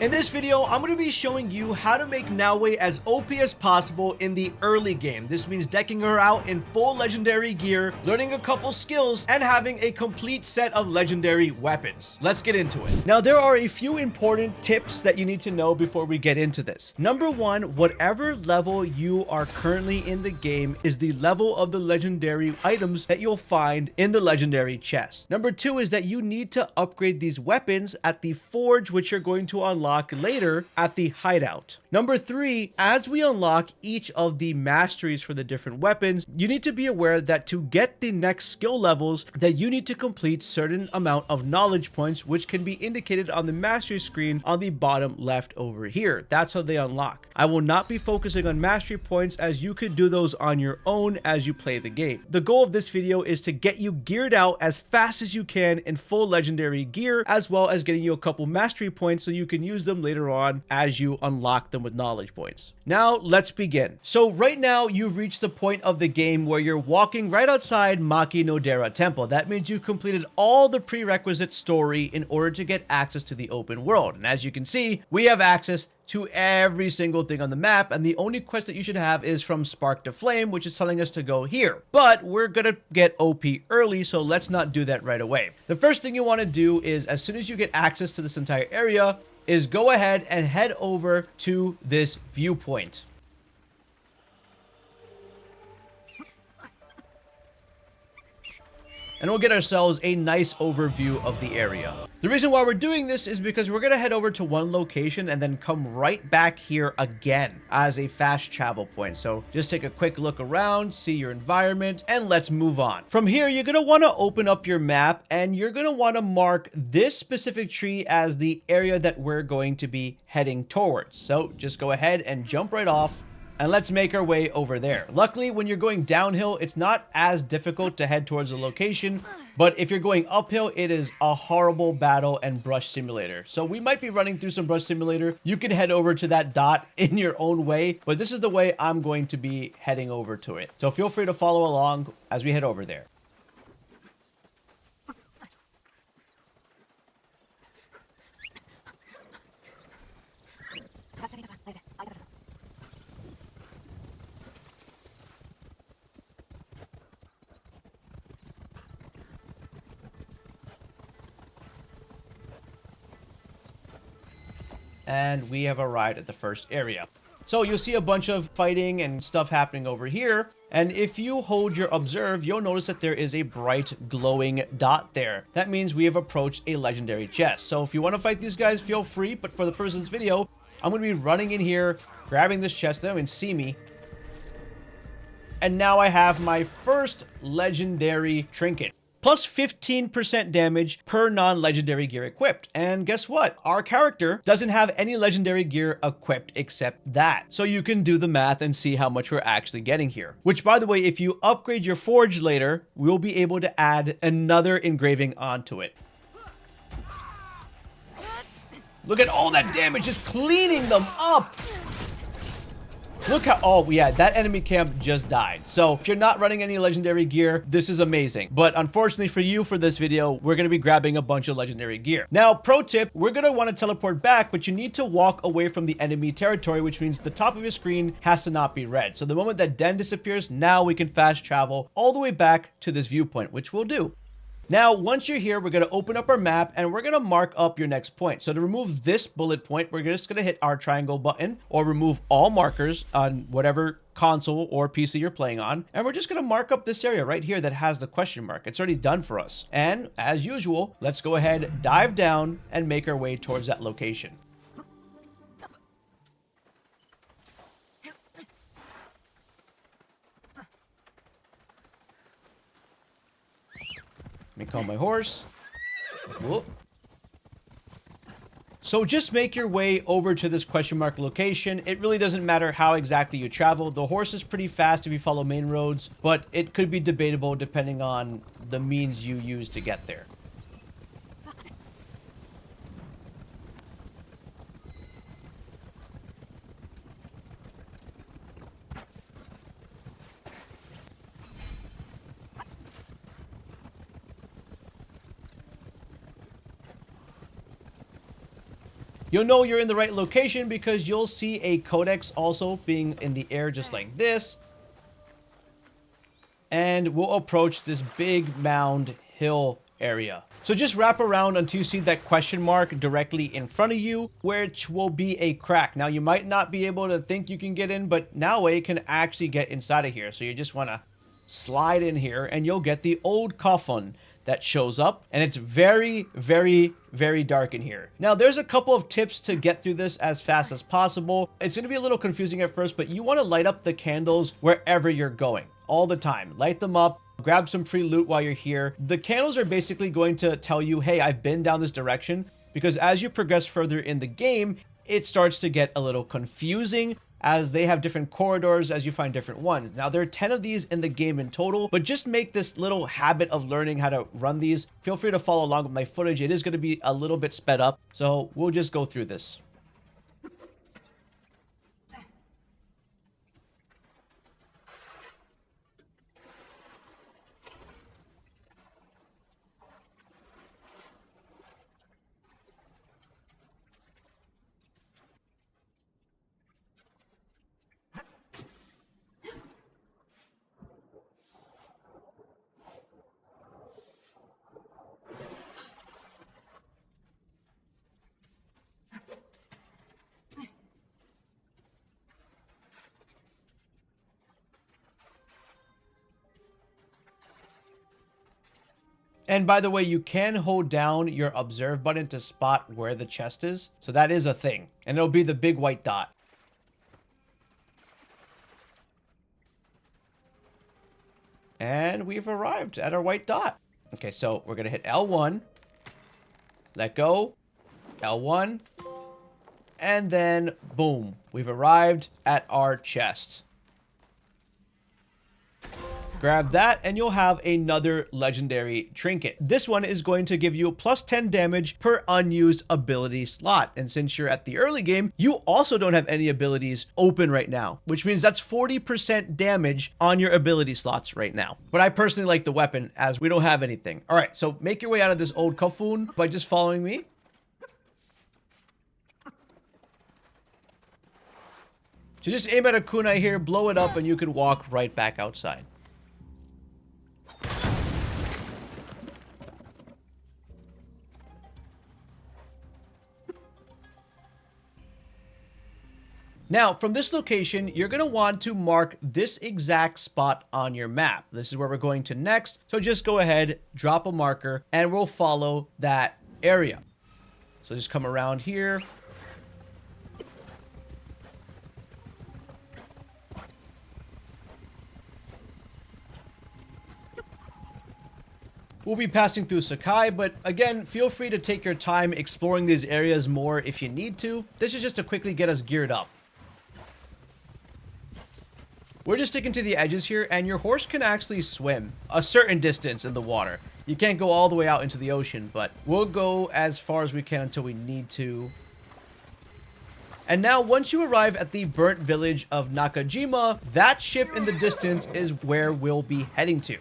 In this video, I'm going to be showing you how to make Naoe as OP as possible in the early game. This means decking her out in full legendary gear, learning a couple skills, and having a complete set of legendary weapons. Let's get into it. Now, there are a few important tips that you need to know before we get into this. Number one, whatever level you are currently in the game is the level of the legendary items that you'll find in the legendary chest. Number two is that you need to upgrade these weapons at the forge, which you're going to unlock later at the hideout. Number three, as we unlock each of the masteries for the different weapons, you need to be aware that to get the next skill levels, that you need to complete certain amount of knowledge points, which can be indicated on the mastery screen on the bottom left over here. That's how they unlock. I will not be focusing on mastery points, as you could do those on your own as you play the game. The goal of this video is to get you geared out as fast as you can in full legendary gear, as well as getting you a couple mastery points so you can use them later on as you unlock them with knowledge points. Now let's begin. So right now you've reached the point of the game where you're walking right outside Maki no Dera Temple. That means you've completed all the prerequisite story in order to get access to the open world. And as you can see, we have access to every single thing on the map, and the only quest that you should have is from Spark to Flame, which is telling us to go here. But we're gonna get OP early, so let's not do that right away. The first thing you want to do is, as soon as you get access to this entire area, is go ahead and head over to this viewpoint. And we'll get ourselves a nice overview of the area. The reason why we're doing this is because we're going to head over to one location and then come right back here again as a fast travel point. So just take a quick look around, see your environment, and let's move on. From here, you're going to want to open up your map, and you're going to want to mark this specific tree as the area that we're going to be heading towards. So just go ahead and jump right off, and let's make our way over there. Luckily, when you're going downhill, it's not as difficult to head towards the location, but if you're going uphill, it is a horrible battle and brush simulator. So we might be running through some brush simulator. You can head over to that dot in your own way, but this is the way I'm going to be heading over to it. So feel free to follow along as we head over there. And we have arrived at the first area. So you'll see a bunch of fighting and stuff happening over here. And if you hold your observe, you'll notice that there is a bright glowing dot there. That means we have approached a legendary chest. So if you want to fight these guys, feel free. But for the purpose of this video, I'm going to be running in here, grabbing this chest. They don't even see me. And now I have my first legendary trinket. Plus 15% damage per non-legendary gear equipped. And guess what? Our character doesn't have any legendary gear equipped except that. So you can do the math and see how much we're actually getting here. Which, by the way, if you upgrade your forge later, we'll be able to add another engraving onto it. Look at all that damage, just cleaning them up. Look how, oh yeah, that enemy camp just died. So if you're not running any legendary gear, this is amazing. But unfortunately for you, for this video, we're going to be grabbing a bunch of legendary gear. Now, pro tip, we're going to want to teleport back, but you need to walk away from the enemy territory, which means the top of your screen has to not be red. So the moment that Den disappears, now we can fast travel all the way back to this viewpoint, which we'll do. Now, once you're here, we're going to open up our map and we're going to mark up your next point. So to remove this bullet point, we're just going to hit our triangle button or remove all markers on whatever console or PC you're playing on. And we're just going to mark up this area right here that has the question mark. It's already done for us. And as usual, let's go ahead, dive down and make our way towards that location. Let me call my horse. Whoop. So just make your way over to this question mark location. It really doesn't matter how exactly you travel. The horse is pretty fast if you follow main roads, but it could be debatable depending on the means you use to get there. You'll know you're in the right location because you'll see a codex also being in the air just like this. And we'll approach this big mound hill area. So just wrap around until you see that question mark directly in front of you, which will be a crack. Now, you might not be able to think you can get in, but Naoe can actually get inside of here. So you just want to slide in here and you'll get the old coffin that shows up, and it's very, very, very dark in here. Now, there's a couple of tips to get through this as fast as possible. It's going to be a little confusing at first, but you want to light up the candles wherever you're going all the time. Light them up, grab some free loot while you're here. The candles are basically going to tell you, hey, I've been down this direction, because as you progress further in the game, it starts to get a little confusing as they have different corridors as you find different ones. Now, there are 10 of these in the game in total, but just make this little habit of learning how to run these. Feel free to follow along with my footage. It is going to be a little bit sped up, so we'll just go through this. And by the way, you can hold down your observe button to spot where the chest is. So that is a thing. And it'll be the big white dot. And we've arrived at our white dot. Okay, so we're going to hit L1. Let go. L1. And then, boom. We've arrived at our chest. Grab that and you'll have another legendary trinket. This one is going to give you plus 10 damage per unused ability slot. And since you're at the early game, you also don't have any abilities open right now, which means that's 40% damage on your ability slots right now. But I personally like the weapon as we don't have anything. All right, so make your way out of this old coffin by just following me. So just aim at a kunai here, blow it up, and you can walk right back outside. Now, from this location, you're going to want to mark this exact spot on your map. This is where we're going to next. So just go ahead, drop a marker, and we'll follow that area. So just come around here. We'll be passing through Sakai, but again, feel free to take your time exploring these areas more if you need to. This is just to quickly get us geared up. We're just sticking to the edges here, and your horse can actually swim a certain distance in the water. You can't go all the way out into the ocean, but we'll go as far as we can until we need to. And now, once you arrive at the burnt village of Nakajima, that ship in the distance is where we'll be heading to.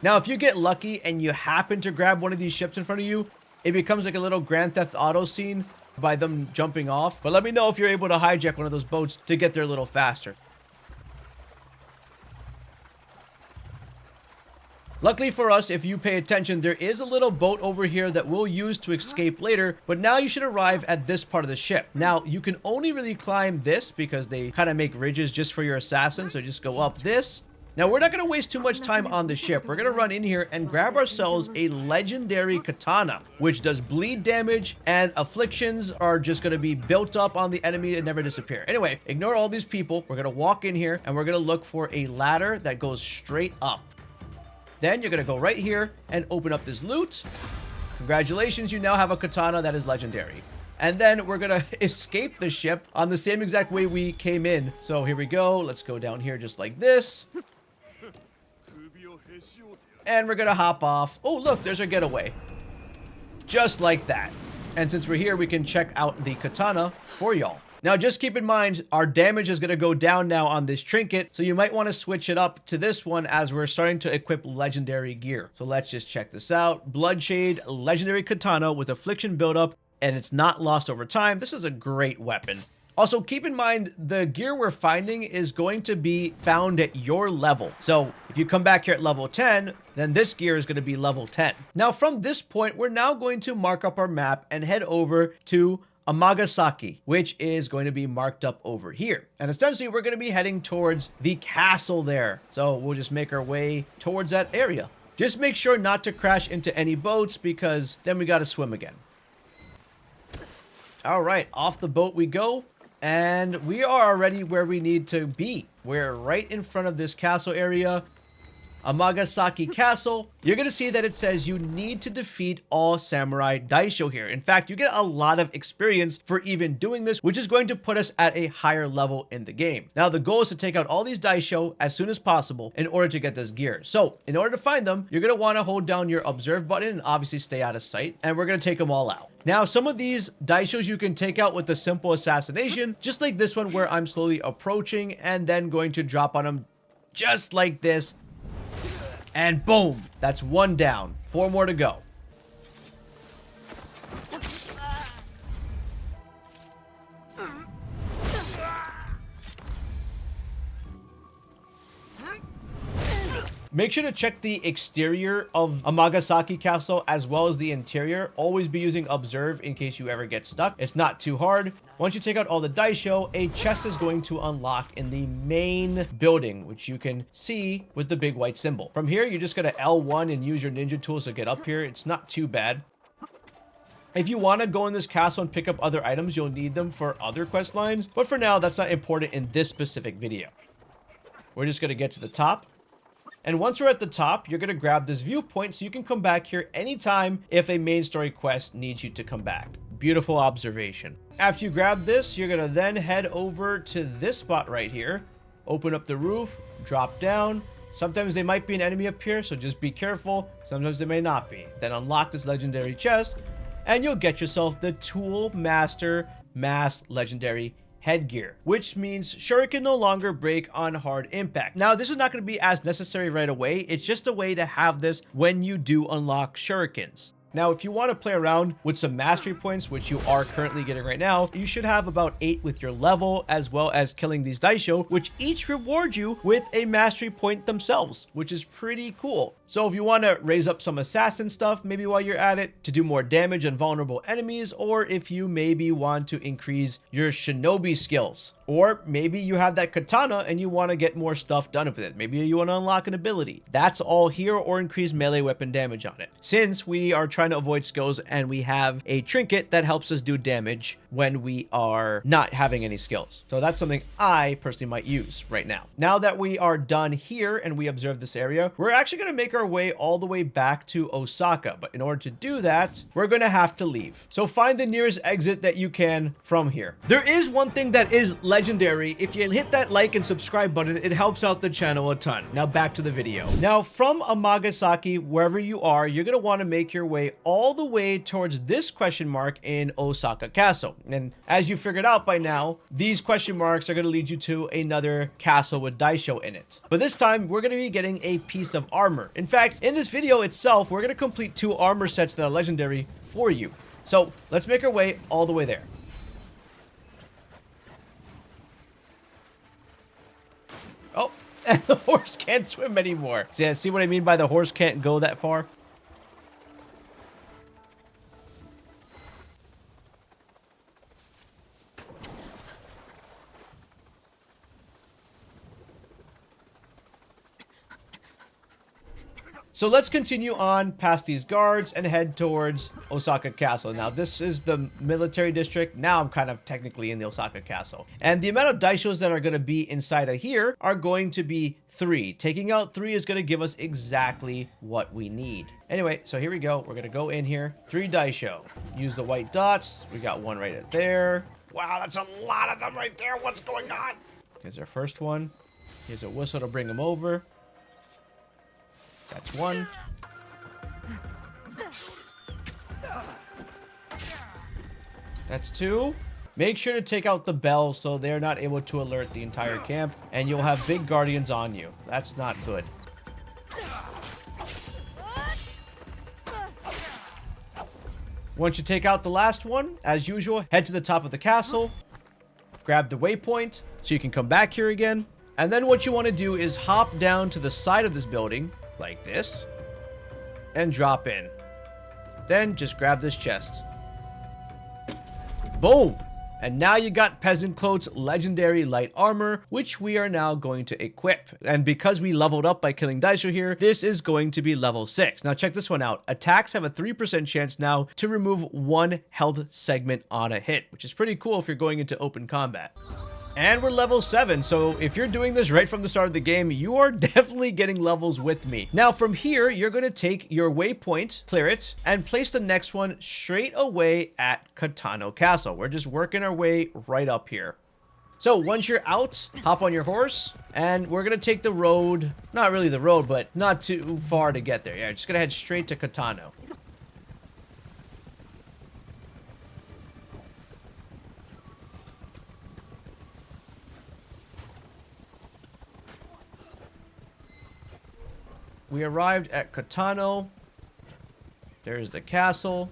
Now, if you get lucky and you happen to grab one of these ships in front of you, it becomes like a little Grand Theft Auto scene by them jumping off. But let me know if you're able to hijack one of those boats to get there a little faster. Luckily for us, if you pay attention, there is a little boat over here that we'll use to escape later, but now you should arrive at this part of the ship. Now, you can only really climb this because they kind of make ridges just for your assassin, so just go up this. Now, we're not going to waste too much time on the ship. We're going to run in here and grab ourselves a legendary katana, which does bleed damage, and afflictions are just going to be built up on the enemy and never disappear. Anyway, ignore all these people. We're going to walk in here, and we're going to look for a ladder that goes straight up. Then you're going to go right here and open up this loot. Congratulations, you now have a katana that is legendary. And then we're going to escape the ship on the same exact way we came in. So here we go. Let's go down here just like this. And we're going to hop off. Oh, look, there's our getaway. Just like that. And since we're here, we can check out the katana for y'all. Now, just keep in mind, our damage is going to go down now on this trinket, so you might want to switch it up to this one as we're starting to equip legendary gear. So let's just check this out. Bloodshade, legendary katana with affliction buildup, and it's not lost over time, this is a great weapon. Also, keep in mind, the gear we're finding is going to be found at your level. So if you come back here at level 10, then this gear is going to be level 10. Now, from this point, we're now going to mark up our map and head over to Amagasaki, which is going to be marked up over here. And essentially, we're going to be heading towards the castle there. So we'll just make our way towards that area. Just make sure not to crash into any boats, because then we got to swim again. All right, off the boat we go. And we are already where we need to be. We're right in front of this castle area. Amagasaki Castle. You're going to see that it says you need to defeat all samurai daisho here. In fact, you get a lot of experience for even doing this, which is going to put us at a higher level in the game. Now, the goal is to take out all these daisho as soon as possible in order to get this gear. So, in order to find them, you're going to want to hold down your observe button and obviously stay out of sight. And we're going to take them all out. Now, some of these daishos you can take out with a simple assassination, just like this one where I'm slowly approaching and then going to drop on them just like this. And boom, that's one down. 4 more to go. Make sure to check the exterior of Amagasaki Castle as well as the interior. Always be using observe in case you ever get stuck. It's not too hard. Once you take out all the daisho, a chest is going to unlock in the main building, which you can see with the big white symbol. From here, you're just going to L1 and use your ninja tools to get up here. It's not too bad. If you want to go in this castle and pick up other items, you'll need them for other quest lines. But for now, that's not important in this specific video. We're just going to get to the top. And once we're at the top, you're going to grab this viewpoint so you can come back here anytime if a main story quest needs you to come back. Beautiful observation. After you grab this, you're going to then head over to this spot right here. Open up the roof, drop down. Sometimes they might be an enemy up here, so just be careful. Sometimes they may not be. Then unlock this legendary chest, and you'll get yourself the Tool Master Mask Legendary Headgear, which means shuriken no longer break on hard impact. Now, this is not going to be as necessary right away. It's just a way to have this when you do unlock shurikens. Now, if you want to play around with some mastery points, which you are currently getting right now, you should have about 8 with your level, as well as killing these daisho, which each reward you with a mastery point themselves, which is pretty cool. So if you want to raise up some assassin stuff, maybe while you're at it, to do more damage on vulnerable enemies, or if you maybe want to increase your shinobi skills, or maybe you have that katana and you want to get more stuff done with it. Maybe you want to unlock an ability. That's all here, or increase melee weapon damage on it. Since we are trying to avoid skills and we have a trinket that helps us do damage when we are not having any skills. So that's something I personally might use right now. Now that we are done here and we observe this area, we're actually going to make our way all the way back to Osaka. But in order to do that, we're going to have to leave. So find the nearest exit that you can from here. There is one thing that is legendary. If you hit that like and subscribe button, it helps out the channel a ton. Now back to the video. Now from Amagasaki, wherever you are, you're going to want to make your way all the way towards this question mark in Osaka Castle. And as you figured out by now, these question marks are going to lead you to another castle with daisho in it. But this time, we're going to be getting a piece of armor. In fact, in this video itself, we're going to complete 2 armor sets that are legendary for you. So let's make our way all the way there. Oh, and the horse can't swim anymore. See what I mean by the horse can't go that far? So let's continue on past these guards and head towards Osaka Castle. Now, this is the military district. Now I'm kind of technically in the Osaka Castle. And the amount of daishos that are going to be inside of here are going to be 3. Taking out 3 is going to give us exactly what we need. Anyway, so here we go. We're going to go in here. 3 daisho. Use the white dots. We got one right there. Wow, that's a lot of them right there. What's going on? Here's our first one. Here's a whistle to bring them over. That's 1. That's 2. Make sure to take out the bell so they're not able to alert the entire camp, and you'll have big guardians on you. That's not good. Once you take out the last one, as usual, head to the top of the castle, grab the waypoint so you can come back here again. And then what you want to do is hop down to the side of this building like this and drop in. Then just grab this chest. Boom! And now you got Peasant Cloak's legendary light armor, which we are now going to equip. And because we leveled up by killing Daisho here, this is going to be level 6. Now check this one out. Attacks have a 3% chance now to remove 1 health segment on a hit, which is pretty cool if you're going into open combat. And we're level 7, so if you're doing this right from the start of the game, you are definitely getting levels with me. Now from here, you're going to take your waypoint, clear it, and place the next one straight away at Katana Castle. We're just working our way right up here. So once you're out, hop on your horse, and we're going to take the road, not really the road, but not too far to get there. Yeah, just going to head straight to Katana. We arrived at Katana. There's the castle.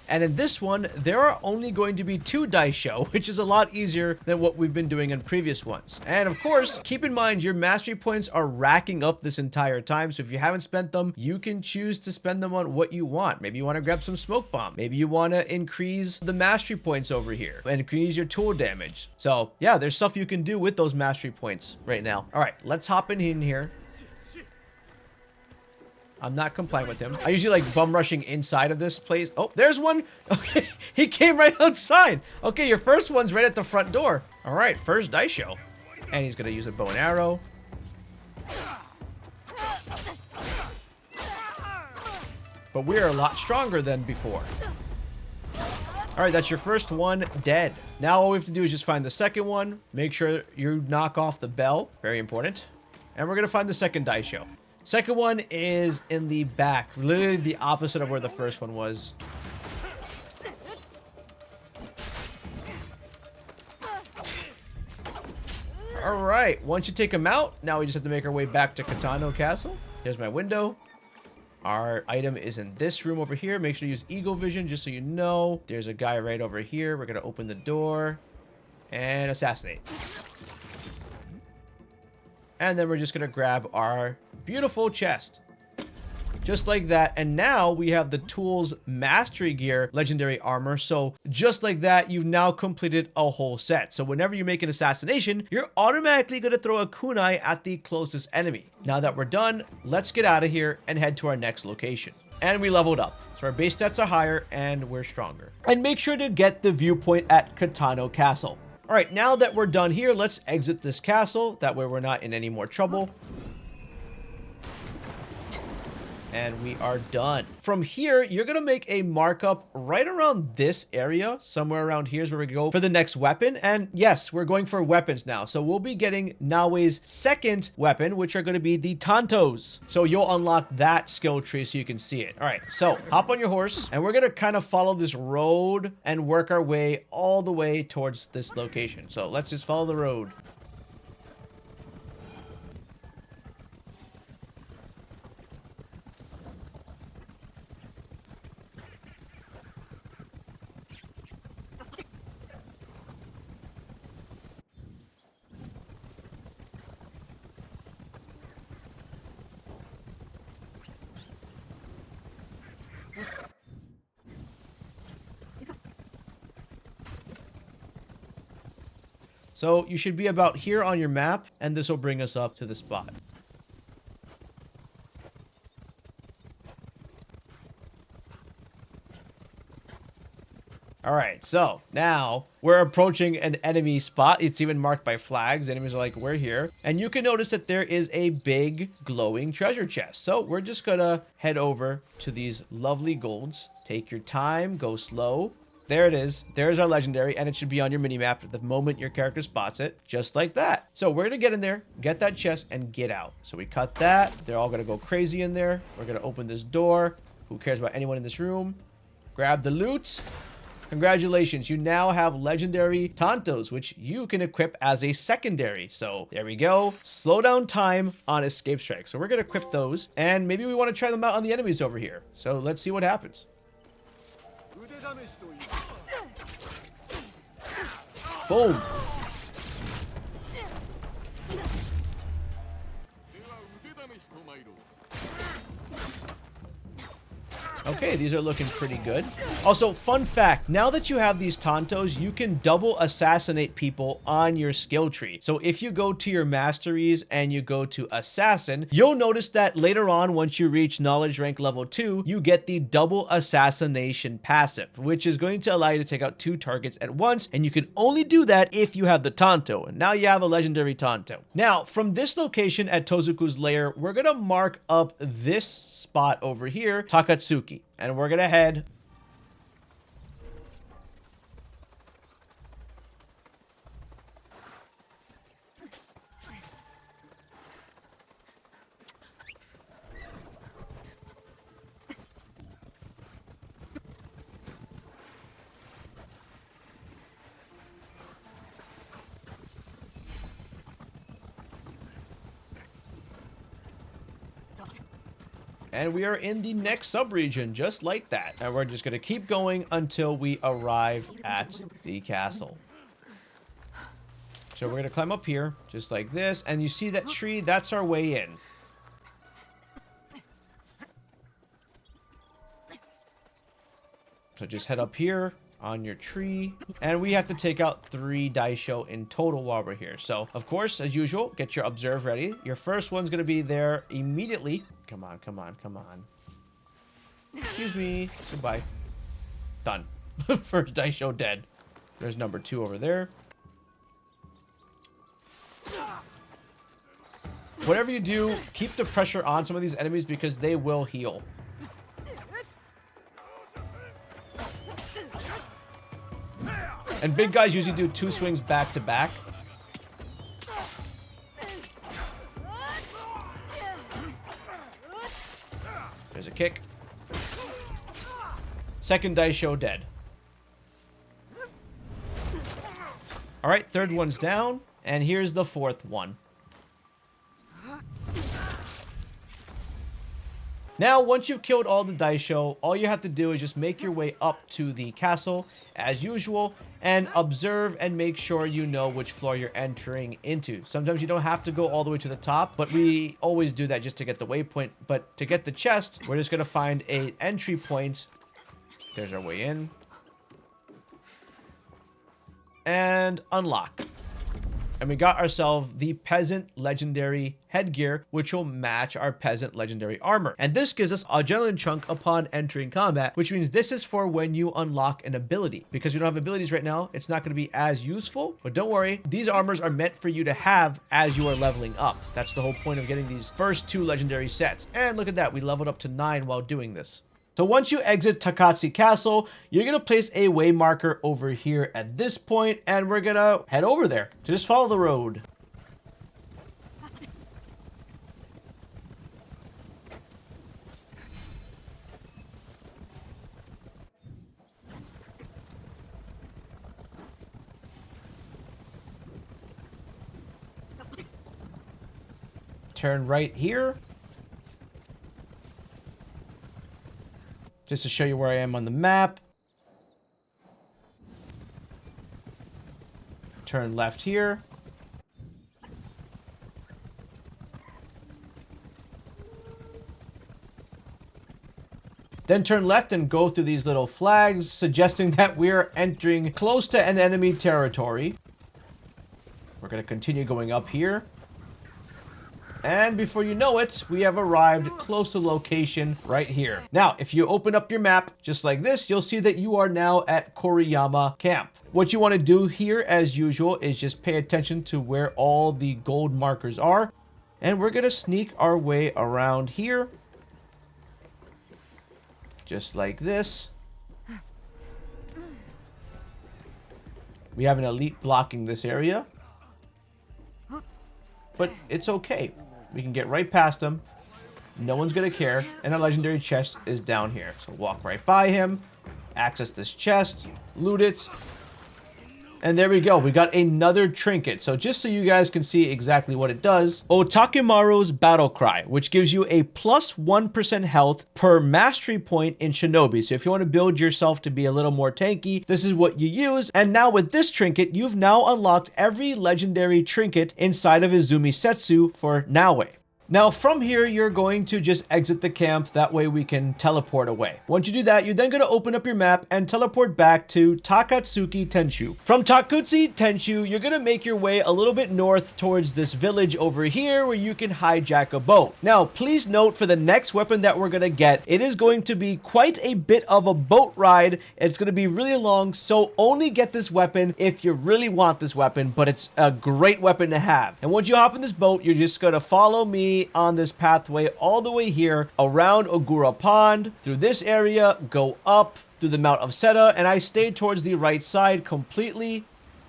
And in this one, there are only going to be 2 Daisho, which is a lot easier than what we've been doing in previous ones. And of course, keep in mind your mastery points are racking up this entire time. So if you haven't spent them, you can choose to spend them on what you want. Maybe you want to grab some smoke bomb. Maybe you want to increase the mastery points over here and increase your tool damage. So yeah, there's stuff you can do with those mastery points right now. All right, let's hop in here. I'm not complying with him. I usually like bum rushing inside of this place. Oh, there's one. Okay, he came right outside. Okay, your first one's right at the front door. All right, first Daisho. And he's going to use a bow and arrow. But we're a lot stronger than before. All right, that's your first one dead. Now all we have to do is just find the second one. Make sure you knock off the bell. Very important. And we're going to find the second Daisho. Second one is in the back, literally the opposite of where the first one was. All right, once you take him out, now we just have to make our way back to Katana Castle. Here's my window. Our item is in this room over here. Make sure to use Eagle Vision just so you know. There's a guy right over here. We're going to open the door and assassinate. And then we're just going to grab our beautiful chest. Just like that. And now we have the Tools Mastery Gear Legendary Armor. So just like that, you've now completed a whole set. So whenever you make an assassination, you're automatically going to throw a kunai at the closest enemy. Now that we're done, let's get out of here and head to our next location. And we leveled up. So our base stats are higher and we're stronger. And make sure to get the viewpoint at Katana Castle. All right, now that we're done here, let's exit this castle. That way we're not in any more trouble. And we are done. From here, you're going to make a markup right around this area. Somewhere around here is where we go for the next weapon. And yes, we're going for weapons now. So we'll be getting Naoe's second weapon, which are going to be the Tantos. So you'll unlock that skill tree so you can see it. All right, so hop on your horse. And we're going to kind of follow this road and work our way all the way towards this location. So let's just follow the road. So you should be about here on your map, and this will bring us up to the spot. All right, so now we're approaching an enemy spot. It's even marked by flags. Enemies are like, we're here. And you can notice that there is a big glowing treasure chest. So we're just gonna head over to these lovely golds. Take your time, go slow. There it is. There's our legendary, and it should be on your mini-map at the moment your character spots it, just like that. So we're going to get in there, get that chest, and get out. So we cut that. They're all going to go crazy in there. We're going to open this door. Who cares about anyone in this room? Grab the loot. Congratulations, you now have legendary Tantos, which you can equip as a secondary. So there we go. Slow down time on escape strike. So we're going to equip those, and maybe we want to try them out on the enemies over here. So let's see what happens. Boom. Okay, these are looking pretty good. Also, fun fact, now that you have these Tantos, you can double assassinate people on your skill tree. So if you go to your masteries and you go to assassin, you'll notice that later on, once you reach knowledge rank level 2, you get the double assassination passive, which is going to allow you to take out 2 targets at once. And you can only do that if you have the Tanto. And now you have a legendary Tanto. Now, from this location at Tozuku's lair, we're going to mark up this spot over here, Takatsuki. And we're gonna head and we are in the next sub-region, just like that. And we're just going to keep going until we arrive at the castle. So we're going to climb up here, just like this. And you see that tree? That's our way in. So just head up here on your tree. And we have to take out 3 daisho in total while we're here. So, of course, as usual, get your observe ready. Your first one's going to be there immediately. Come on, come on, come on. Excuse me. Goodbye. Done. First daisho dead. There's number 2 over there. Whatever you do, keep the pressure on some of these enemies because they will heal. And big guys usually do 2 swings back to back. There's a kick. Second daisho dead. Alright, third one's down. And here's the 4th one. Now, once you've killed all the daisho, all you have to do is just make your way up to the castle, as usual, and observe and make sure you know which floor you're entering into. Sometimes you don't have to go all the way to the top, but we always do that just to get the waypoint. But to get the chest, we're just going to find an entry point. There's our way in. And unlock. And we got ourselves the Peasant Legendary Headgear, which will match our Peasant Legendary Armor. And this gives us Adrenaline Chunk upon entering combat, which means this is for when you unlock an ability. Because we don't have abilities right now, it's not going to be as useful. But don't worry, these armors are meant for you to have as you are leveling up. That's the whole point of getting these first 2 legendary sets. And look at that, we leveled up to 9 while doing this. So once you exit Takatsuki Castle, you're going to place a way marker over here at this point, and we're going to head over there. So just follow the road. Turn right here. Just to show you where I am on the map. Turn left here. Then turn left and go through these little flags, suggesting that we're entering close to an enemy territory. We're going to continue going up here. And before you know it, we have arrived close to location right here. Now, if you open up your map just like this, you'll see that you are now at Koriyama Camp. What you want to do here, as usual, is just pay attention to where all the gold markers are. And we're going to sneak our way around here. Just like this. We have an elite blocking this area. But it's okay. We can get right past him. No one's going to care. And a legendary chest is down here. So walk right by him. Access this chest. Loot it. And there we go. We got another trinket. So just so you guys can see exactly what it does, Otakemaru's Battlecry, which gives you a plus 1% health per mastery point in Shinobi. So if you want to build yourself to be a little more tanky, this is what you use. And now with this trinket, you've now unlocked every legendary trinket inside of Izumi Setsu for Naoe. Now from here, you're going to just exit the camp. That way we can teleport away. Once you do that, you're then going to open up your map and teleport back to Takatsuki Tenshu. From Takutsuki Tenshu, you're going to make your way a little bit north towards this village over here where you can hijack a boat. Now, please note for the next weapon that we're going to get, it is going to be quite a bit of a boat ride. It's going to be really long, so only get this weapon if you really want this weapon, but it's a great weapon to have. And once you hop in this boat, you're just going to follow me on this pathway all the way here around Ogura Pond, through this area, go up through the Mount of Seta, and I stay towards the right side completely.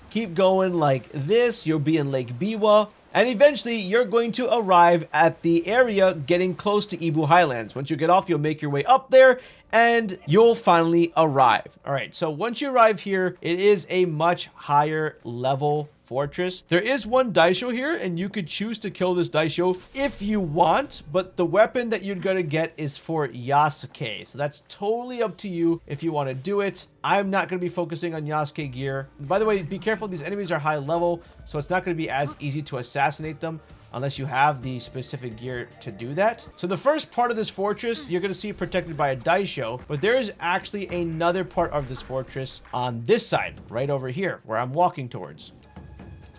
Keep going like this. You'll be in Lake Biwa, and eventually you're going to arrive at the area getting close to Ibu Highlands. Once you get off, you'll make your way up there and you'll finally arrive. All right, so once you arrive here, it is a much higher level fortress. There is one daisho here, and you could choose to kill this daisho if you want, but the weapon that you're gonna get is for Yasuke, so that's totally up to you if you want to do it. I'm not going to be focusing on Yasuke gear. By the way, be careful, these enemies are high level, so it's not going to be as easy to assassinate them unless you have the specific gear to do that. So the first part of this fortress, you're going to see protected by a daisho, but there is actually another part of this fortress on this side, right over here, where I'm walking towards.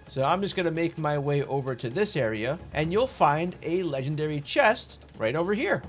So I'm just going to make my way over to this area, and you'll find a legendary chest right over here.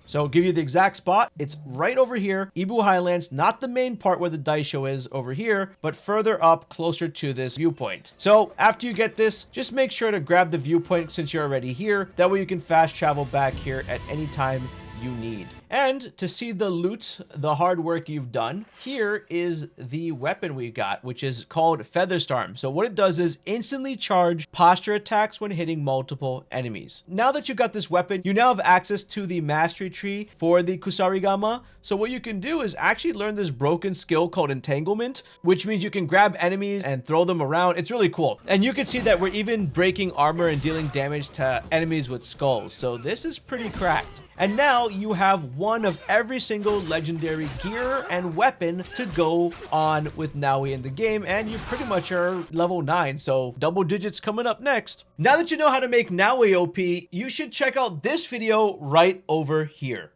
So I'll give you the exact spot. It's right over here, Ibu Highlands, not the main part where the daisho is over here, but further up closer to this viewpoint. So after you get this, just make sure to grab the viewpoint since you're already here. That way you can fast travel back here at any time you need. And to see the loot, the hard work you've done, here is the weapon we got, which is called Featherstorm. So what it does is instantly charge posture attacks when hitting multiple enemies. Now that you've got this weapon, you now have access to the mastery tree for the Kusarigama. So what you can do is actually learn this broken skill called entanglement, which means you can grab enemies and throw them around. It's really cool. And you can see that we're even breaking armor and dealing damage to enemies with skulls. So this is pretty cracked. And now you have one of every single legendary gear and weapon to go on with Naoe in the game, and you pretty much are level 9, so double digits coming up next. Now that you know how to make Naoe OP, you should check out this video right over here.